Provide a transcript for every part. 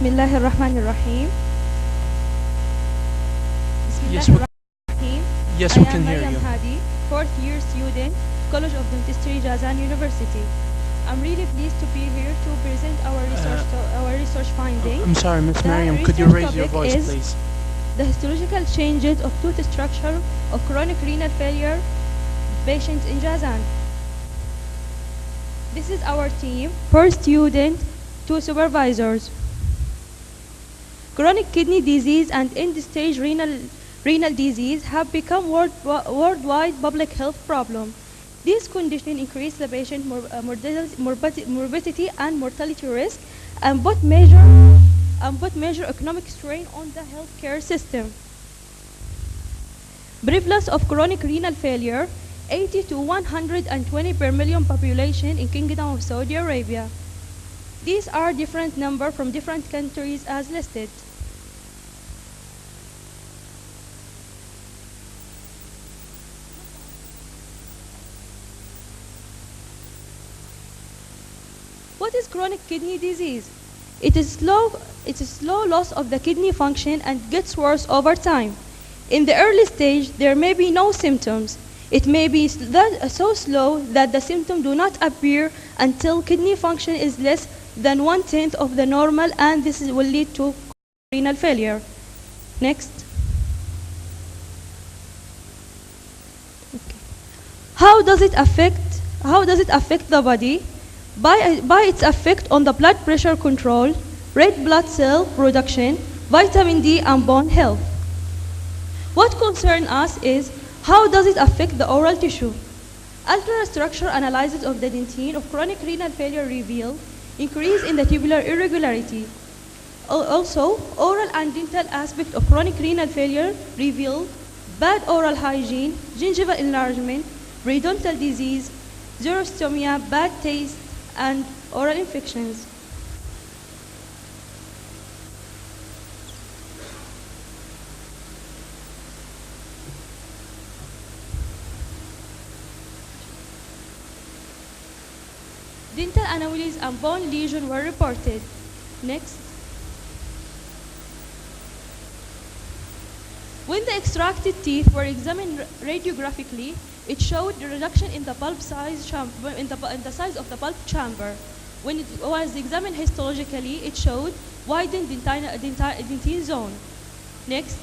Bismillahirrahmanirrahim. Yes, we, Bismillahirrahmanirrahim. yes, I we am can hear Mariam you. Hadi, fourth year student, College of Dentistry, Jazan University. I'm really pleased to be here to present our research finding. I'm sorry, Miss The Mariam, could you research raise your topic voice, is please? the histological changes of tooth structure of chronic renal failure patients in Jazan. This is our team, 4 students, 2 supervisors. Chronic kidney disease and end-stage renal disease have become worldwide public health problem. These conditions increase the patient morbidity and mortality risk and put major economic strain on the healthcare system. Prevalence of chronic renal failure, 80 to 120 per million population in Kingdom of Saudi Arabia. These are different numbers from different countries as listed. What is chronic kidney disease? It is slow loss of the kidney function and gets worse over time. In the early stage, there may be no symptoms. It may be so slow that the symptoms do not appear until kidney function is less than 1/10 of the normal, and this will lead to renal failure. Next. Okay. How does it affect the body? By its effect on the blood pressure control, red blood cell production, vitamin D, and bone health. What concerns us is how does it affect the oral tissue? Ultrastructure analysis of the dentine of chronic renal failure revealed increase in the tubular irregularity. Also, oral and dental aspect of chronic renal failure revealed bad oral hygiene, gingival enlargement, periodontal disease, xerostomia, bad taste, and oral infections. Dental anomalies and bone lesions were reported. Next. When the extracted teeth were examined radiographically, it showed the reduction in the pulp size in the size of the pulp chamber. When it was examined histologically, it showed widened dentine zone. Next.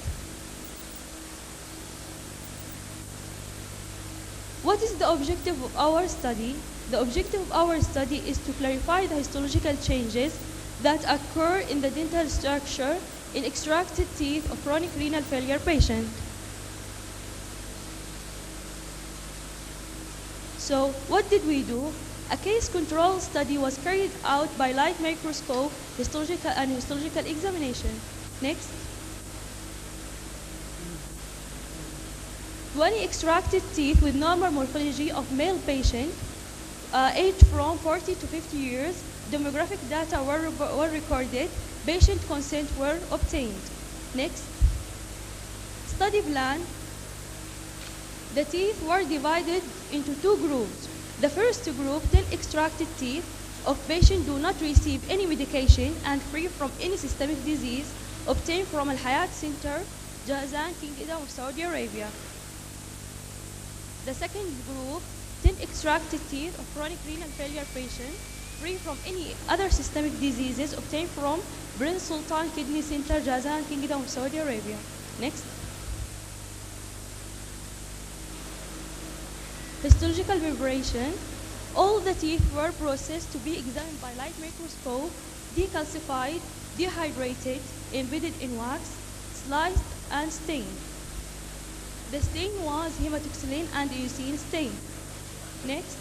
What is the objective of our study? The objective of our study is to clarify the histological changes that occur in the dental structure in extracted teeth of chronic renal failure patient. So what did we do? A case control study was carried out by light microscope, histological examination. Next. 20 extracted teeth with normal morphology of male patient, aged from 40 to 50 years. Demographic data were recorded. Patient consent were obtained. Next. Study plan. The teeth were divided into 2 groups. The first group, 10 extracted teeth of patients do not receive any medication and free from any systemic disease, obtained from Al Hayat Center, Jazan, Kingdom of Saudi Arabia. The second group, 10 extracted teeth of chronic renal failure patients, free from any other systemic diseases, obtained from Prince Sultan Kidney Center, Jazan, Kingdom of Saudi Arabia. Next. Histological preparation. All the teeth were processed to be examined by light microscope, decalcified, dehydrated, embedded in wax, sliced, and stained. The stain was hematoxylin and eosine stain. Next.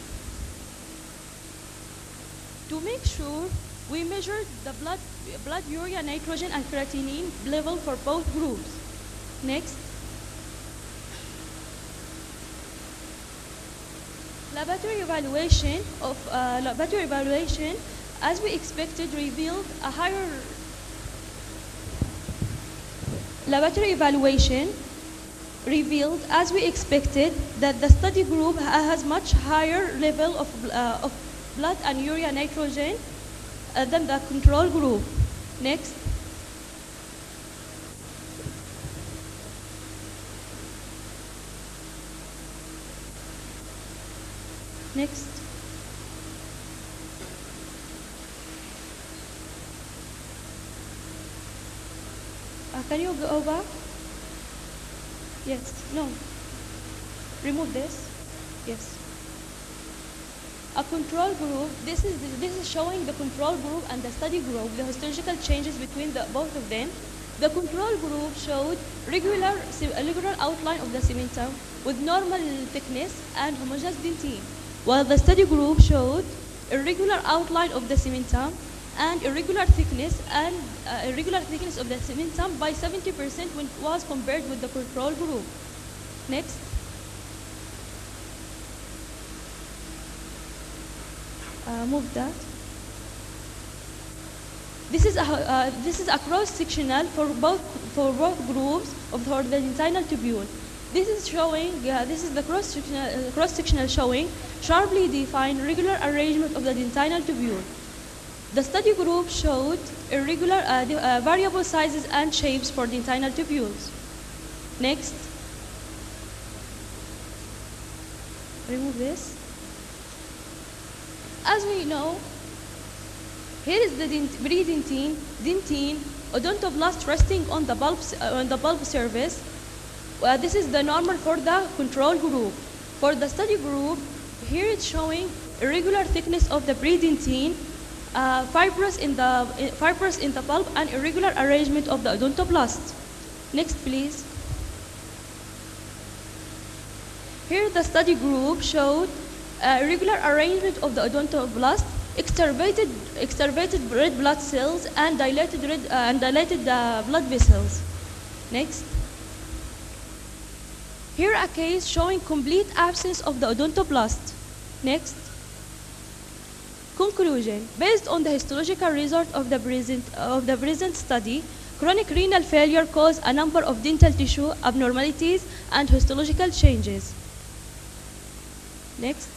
To make sure, we measured the blood urea, nitrogen, and creatinine level for both groups. Next. Laboratory evaluation, as we expected, revealed a higher. Laboratory evaluation revealed, as we expected, that the study group has much higher level of blood and urea nitrogen than the control group. Next. Next. Can you go back? Yes. No. Remove this. Yes. A control group. This is showing the control group and the study group, the histological changes between both of them. The control group showed regular outline of the cementum with normal thickness and homogeneous dentine, while the study group showed irregular outline of the cementum and irregular thickness of the cementum by 70% when it was compared with the control group. Next. Move that. This is a cross-sectional for both groups of the dentinal tubule. This is showing. This is the cross-sectional showing sharply defined regular arrangement of the dentinal tubule. The study group showed irregular variable sizes and shapes for dentinal tubules. Next. Remove this. As we know, here is the pre-dentine, dentine, odontoblast resting on the bulb surface. This is the normal for the control group. For the study group, here it's showing irregular thickness of the pre-dentine, fibrous in the bulb, and irregular arrangement of the odontoblast. Next, please. Here the study group showed irregular arrangement of the odontoblast, extravasated red blood cells, and dilated blood vessels. Next. Here a case showing complete absence of the odontoblast. Next. Conclusion. Based on the histological result of the present study, chronic renal failure caused a number of dental tissue abnormalities and histological changes. Next.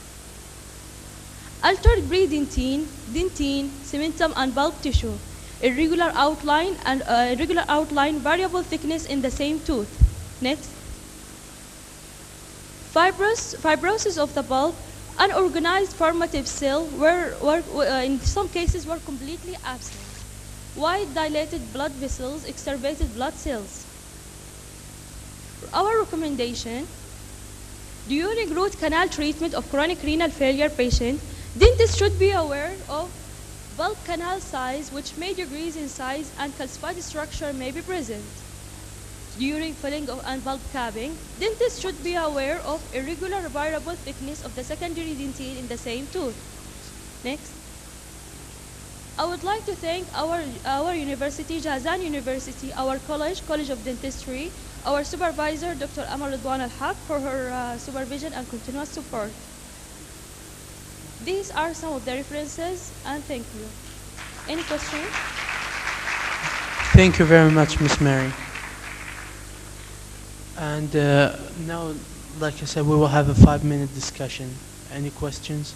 Altered pre-dentine, dentine, cementum, and bulb tissue. Irregular outline, variable thickness in the same tooth. Next. Fibrosis of the bulb, unorganized formative cell in some cases were completely absent. Wide dilated blood vessels, exacerbated blood cells. Our recommendation: during root canal treatment of chronic renal failure patient, dentists should be aware of bulb canal size, which may decrease in size, and calcified structure may be present. During filling and bulb capping, dentists should be aware of irregular variable thickness of the secondary dentine in the same tooth. Next. I would like to thank our university, Jazan University, our College of Dentistry, our supervisor, Dr. Amal Ridwan Al-Haq, for her supervision and continuous support. These are some of the references, and thank you. Any questions? Thank you very much, Ms. Mary. And now, like I said, we will have a 5-minute discussion. Any questions?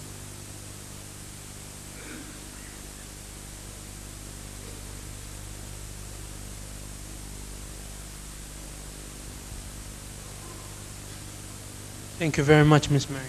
Thank you very much, Ms. Mary.